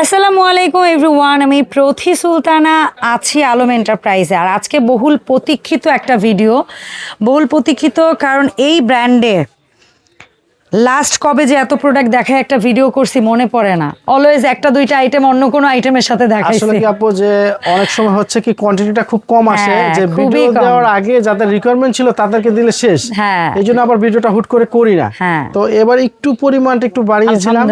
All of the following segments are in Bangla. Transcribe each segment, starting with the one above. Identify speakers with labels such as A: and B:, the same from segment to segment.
A: আসসালামু আলাইকুম এভরিওয়ান, আমি প্রথি সুলতানা আছি আলম এন্টারপ্রাইজে। আর আজকে বহুল প্রতীক্ষিত একটা ভিডিও, বহুল প্রতীক্ষিত কারণ এই ব্র্যান্ডে লাস্ট কবে যে এত প্রোডাক্ট দেখায় একটা ভিডিও করছি মনে পড়ে না। অলওয়েজ একটা দুইটা আইটেম অন্য কোনো আইটেমের সাথে দেখাইছি।
B: আসলে কি আপু যে অনেক সময় হচ্ছে কি কোয়ান্টিটিটা খুব কম আসে, যে ভিডিও দেওয়ার আগে যাদের রিকোয়ারমেন্ট ছিল তাদেরকে দিলে শেষ। এইজন্য আবার ভিডিওটা হুট করে করি না। তো এবার একটু পরিমাণটা একটু বাড়িয়েছিলাম,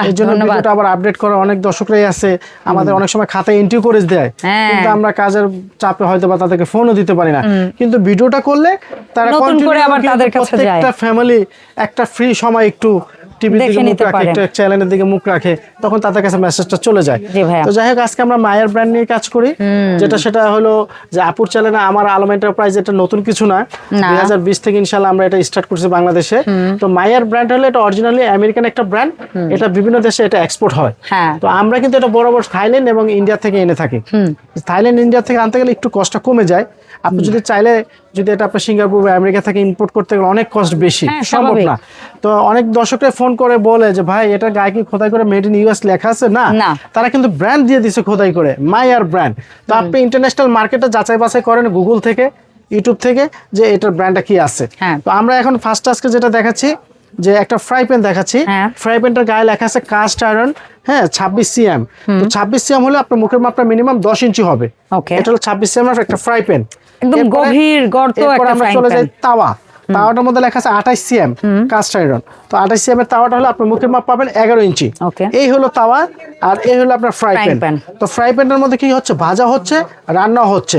B: এইজন্য ভিডিওটা আবার আপডেট করা। অনেক দর্শকরাই আছে আমাদের অনেক সময় খাতায় এন্ট্রি করে দেয়, কিন্তু আমরা কাজের চাপে হয়তো বা তাদেরকে ফোনও দিতে পারি না। কিন্তু ভিডিওটা করলে তারা কন্টিনিউ আবার তাদের কাছে যায়। প্রত্যেকটা ফ্যামিলি একটা ফ্রি সময় একটু টিভির দিকে মুখ রাখে, একটা চ্যানেলের দিকে মুখ রাখে, তখন তাদের কাছে মেসেজটা চলে যায়। তো যাই হোক, আজকে আমরা মায়ের ব্র্যান্ড নিয়ে কাজ করি, সেটা হলো যে আপুর চ্যানেলে আমার আলম এন্টারপ্রাইজ। এটা নতুন কিছু না, 2020 থেকে ইনশাআল্লাহ আমরা এটা স্টার্ট করছি বাংলাদেশে। তো মায়ের ব্র্যান্ড হলো এটা অরিজিনালি আমেরিকান একটা ব্র্যান্ড, এটা বিভিন্ন দেশে এটা এক্সপোর্ট হয়। তো আমরা কিন্তু এটা বরাবর থাইল্যান্ড এবং ইন্ডিয়া থেকে এনে থাকি। থাইল্যান্ড ইন্ডিয়া থেকে আনতে গেলে একটু কষ্ট কমে যায়। আপনি যদি চাইলে এটা আপনার সিঙ্গাপুর বা আমেরিকা থেকে ইম্পোর্ট করতে গেলে অনেক কষ্ট বেশি, সম্ভব না। তো অনেক দর্শকরা ফোন করে বলে যে ভাই এটা গায়ে কি খোদাই করে মেড ইন ইউএস লেখা আছে? না, তারা কিন্তু ব্র্যান্ড দিয়ে দিছে খোদাই করে, মায়ার ব্র্যান্ড। তো আপনি ইন্টারন্যাশনাল মার্কেটে যাচাই বাছাই করেন গুগল থেকে, ইউটিউব থেকে, যে এটার ব্র্যান্ডটা কি আছে। তো আমরা এখন ফার্স্ট আজকে যেটা দেখাচ্ছি, যে একটা ফ্রাই প্যান দেখাচ্ছি। ফ্রাই প্যানটার গায়ে লেখা আছে কাস্ট আয়রন, 26 সিএম। তো 26 সিএম হলে আপনার মুখের মাপটা মিনিমাম 10 ইঞ্চি হবে। এটা হলো 26 সিএম এর একটা ফ্রাই প্যান, একদম গভীর গর্ত একটা ফ্রাই প্যান। চলে যায় তাওয়াটার মধ্যে লেখা আছে 28 সিএম কাস্ট আয়রন। তো 28 সিএম এর তাওয়াটা হলো আপনার মুখের মাপ পাবেন 11 ইঞ্চি। এই হলো তাওয়া, আর এই হলো আপনার ফ্রাই প্যান। তো ফ্রাই প্যানের মধ্যে কি হচ্ছে, ভাজা হচ্ছে, রান্না হচ্ছে।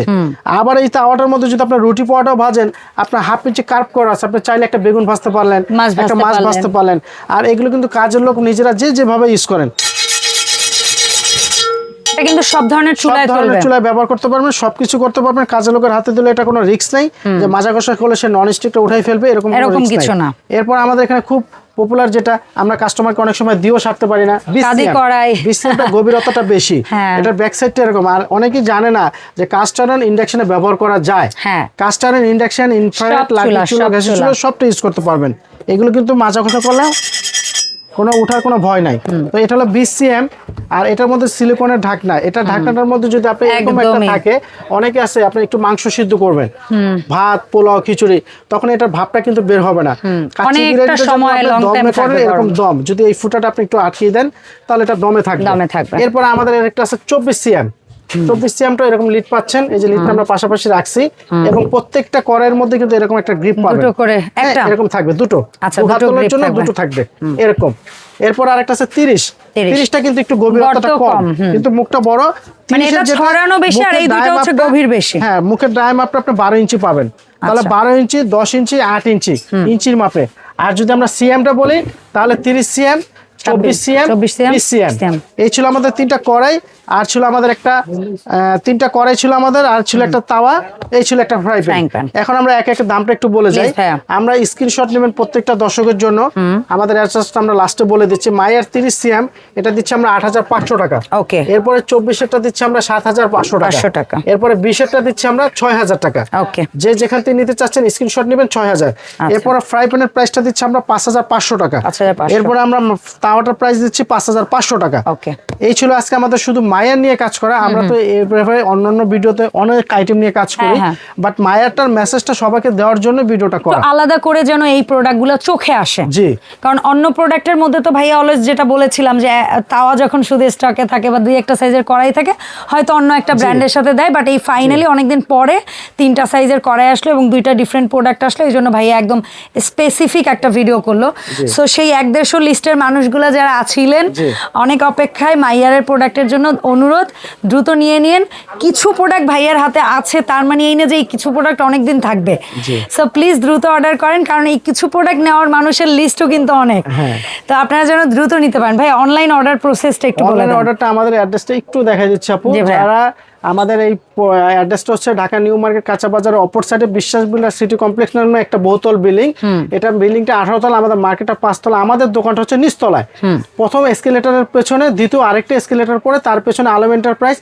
B: আবার এই তাওয়াটার মধ্যে যদি আপনার রুটি পোয়াটাও ভাজেন, আপনার হাফ ইঞ্চি কার্ভ করা আছে, আপনি চাইলে একটা বেগুন ভাজতে পারলেন, একটা মাছ ভাজতে পারলেন। আর এগুলো কিন্তু কাজের লোক নিজেরা যেভাবে ইউজ করেন,
A: এটা কিন্তু সব ধরনের
B: চুলায় ব্যবহার করতে পারবেন, সবকিছু করতে পারবেন। কাজের লোকের হাতে দিলে এটা কোনো রিস্ক নাই যে মাজা কষা করলে সে নন স্টিকটা উঠাই ফেলবে, এরকম কিছু না। এরপর আমাদের এখানে খুব পপুলার যেটা আমরা কাস্টমারকে অনেক সময় দিয়েও সারতে পারি না, বিস্তারটা গভীরতাটা বেশি। এটার ব্যাক সাইডটা এরকম। আর অনেকেই জানে না যে কাস্ট আয়রন ইন্ডাকশনে ব্যবহার করা যায়। Cast iron, induction, infrared, light চুলা, গ্যাসের চুলা সবটা ইউজ করতে পারবেন। এগুলো কিন্তু মাজা কষা করলে কোনো উঠার কোনো ভয় নাই। তো এটা হলো 20 সিএম, আর এটার মধ্যে সিলিকনের ঢাকনা। এটা ঢাকনাটার মধ্যে যদি আপনি এরকম একটা থাকে, অনেকে আছে আপনি একটু মাংস সিদ্ধ করবেন, ভাত, পোলাও, খিচুড়ি, তখন এটার ভাবটা কিন্তু বের হবে না।
A: অনেকটা সময়
B: এরকম দম যদি এই ফুটাটা আপনি একটু আটকিয়ে দেন, তাহলে এটা দমে থাকবে। এরপর আমাদের একটা আছে 24 সিএম। 24 সিএমটা এরকম লিড পাচ্ছেন, এই যে লিডটা আমরা পাশাপাশি রাখছি, এবং প্রত্যেকটা কড়াইয়ের মধ্যে কিন্তু এরকম একটা গ্রিপ পাবেন, এরকম থাকবে দুটো, হাতের জন্য দুটো থাকবে এরকম। এরপর আরেকটা আছে 30টা কিন্তু একটু গভীরতাটা কম, কিন্তু মুখটা বড়,
A: মানে এটা ছড়ানো বেশি আর এই দুটো হচ্ছে গভীর বেশি।
B: মুখের ডায়া মাপটা আপনি 12 ইঞ্চি পাবেন, তাহলে 12 ইঞ্চি, 10 ইঞ্চি, 8 ইঞ্চি ইঞ্চির মাপে। আর যদি আমরা সিএমটা বলি তাহলে 30 সিএম, 24 সিএম, 20 সিএম। এই ছিল আমাদের তিনটা কড়াই, আর ছিল আমাদের একটা তিনটা কড়াই ছিল আমাদের, আর ছিল একটা তাওয়া, এই ছিল একটা ফ্রাই প্যান। এখন আমরা এক একটা দামটা একটু বলে যাই। আমরা স্ক্রিনশট নেবেন প্রত্যেকটা দর্শকের জন্য। আমাদের অ্যাড্রেসটা আমরা লাস্টে বলে দিচ্ছি। মায়ের 30 সিএম এটা দিচ্ছি আমরা 8500 টাকা। এরপরে 24এরটা দিচ্ছি আমরা 7500 টাকা। এরপরে 20এরটা দিচ্ছি আমরা 6000 টাকা। যে যেখান থেকে নিতে চাচ্ছেন স্ক্রিনশট নেবেন 6000। এরপরে ফ্রাই প্যানের প্রাইসটা দিচ্ছি আমরা 5500 টাকা। এরপরে আমরা তাওয়াটার প্রাইস দিচ্ছি 5500 টাকা। এই ছিল আজকে আমাদের শুধু মায়ার নিয়ে কাজ করা। আমরা তো এই ব্যাপারে অন্যান্য ভিডিওতে অনেক আইটেম নিয়ে কাজ করি, বাট মায়ারটার মেসেজটা সবাইকে দেওয়ার জন্য ভিডিওটা করা,
A: আলাদা করে যেন এই প্রোডাক্টগুলো চোখে আসে। কারণ অন্য প্রোডাক্টের মধ্যে তো ভাইয়া অলওয়েজ যেটা বলেছিলাম যে তাওয়া যখন শুধু স্টকে থাকে বা দুই একটা সাইজের কড়াই থাকে, হয়তো অন্য একটা ব্র্যান্ডের সাথে দেয়, বাট এই ফাইনালি অনেকদিন পরে 3টা সাইজের কড়াই আসলো এবং 2টা ডিফারেন্ট প্রোডাক্ট আসলো। এই জন্য ভাইয়া একদম স্পেসিফিক একটা ভিডিও করলো। সো সেই 150 লিস্টের মানুষগুলো যারা ছিলেন অনেক অপেক্ষায় মাইয়ারের প্রোডাক্টের জন্য, অনুরোধ দ্রুত নিয়ে নিন। কিছু প্রোডাক্ট ভাইয়ার হাতে আছে, তার মানে এই না যে এই কিছু প্রোডাক্ট অনেকদিন থাকবে। সো প্লিজ দ্রুত অর্ডার করেন, কারণ এই কিছু প্রোডাক্ট নেওয়ার মানুষের লিস্টও কিন্তু অনেক। তো আপনারা যেন দ্রুত নিতে পারেন। ভাই অনলাইন অর্ডার প্রসেসটা একটু বলে দেন।
B: অর্ডারটা আমাদের অ্যাড্রেসটা একটু দেখা যাচ্ছে আপু, যারা আমাদের এই অ্যাড্রেসটা হচ্ছে ঢাকা নিউ মার্কেট কাঁচা বাজারের অপর সাইডে বিশ্বাস বিল্ডার সিটি কমপ্লেক্স নামে একটা বহুতল বিল্ডিং। এটা বিল্ডিংটা 18 তলা, আমাদের মার্কেটটা 5 তলা, আমাদের দোকানটা হচ্ছে নিচতলায়। প্রথম এসকেলেটরের পেছনে, দ্বিতীয় আরেকটা এসকেলেটর পরে, তার পেছনে আলম এন্টারপ্রাইজ,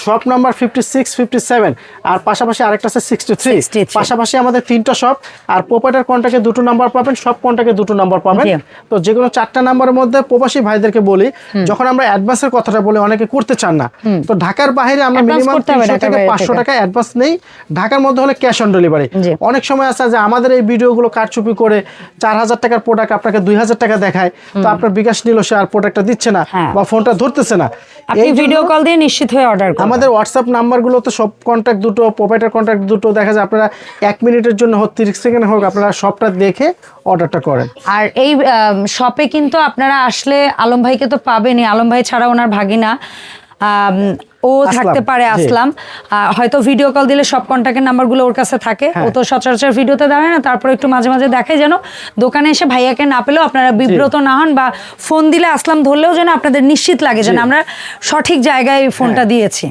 B: শপ নাম্বার 56, 57, আর পাশাপাশি আরেকটা আছে 63। পাশাপাশি আমাদের 3টা শপ, আর প্রোপাইটার কন্ট্যাক্টে 2টো নাম্বার পাবেন, সব কন্ট্যাক্টে 2টো নাম্বার পাবেন। তো যে কোনো 4টা নাম্বারের মধ্যে প্রবাসী ভাইদেরকে বলি, যখন আমরা অ্যাডভান্সের কথাটা বলি অনেকে করতে চান না, তো ঢাকার বাইরে আমরা মিনিমাম 300 থেকে 500 টাকা অ্যাডভান্স নেই, ঢাকার মধ্যে হলে ক্যাশ অন ডেলিভারি। অনেক সময় আছে যে আমাদের এই ভিডিওগুলো কারচুপি করে 4000 টাকার প্রোডাক্ট আপনাকে 2000 টাকা দেখায়, তো আপনার বিকাশ নিল, সে আর প্রোডাক্টটা দিচ্ছে না বা ফোনটা ধরতেছে না,
A: আপনি ভিডিও কল দিয়ে নিশ্চিত হয়ে অর্ডার করুন।
B: আমাদের হোয়াটসঅ্যাপ নাম্বারগুলো তো সব কন্ট্যাক্ট দুটো, প্রোপাইটার কন্ট্যাক্ট দুটো, দেখা যায় আপনারা 1 মিনিটের জন্য হোক 30 সেকেন্ড হোক আপনারা সবটা দেখে অর্ডারটা করেন।
A: আর এই শপে কিন্তু আপনারা আসলে আলম ভাইকে তো পাবেনই, আলম ভাই ছাড়া ওনার ভাগিনা ও থাকতে পারে, আসলাম, হয়তো ভিডিও কল দিলে সব কন্ট্যাক্টের নাম্বারগুলো ওর কাছে থাকে, ও তো সচরাচর ভিডিওতে দাঁড়ায় না, তারপর একটু মাঝে মাঝে দেখায়, যেন দোকানে এসে ভাইয়াকে না পেলেও আপনারা বিব্রত না হন, বা ফোন দিলে আসলাম ধরলেও যেন আপনাদের নিশ্চিত লাগে যেন আমরা সঠিক জায়গায় ফোনটা দিয়েছি।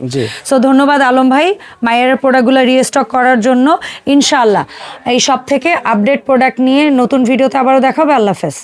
A: সো ধন্যবাদ আলম ভাই মায়ের প্রোডাক্টগুলো রিস্টক করার জন্য। ইনশাআল্লাহ এই সব থেকে আপডেট প্রোডাক্ট নিয়ে নতুন ভিডিওতে আবারও দেখাবে। আল্লাহ হাফেজ।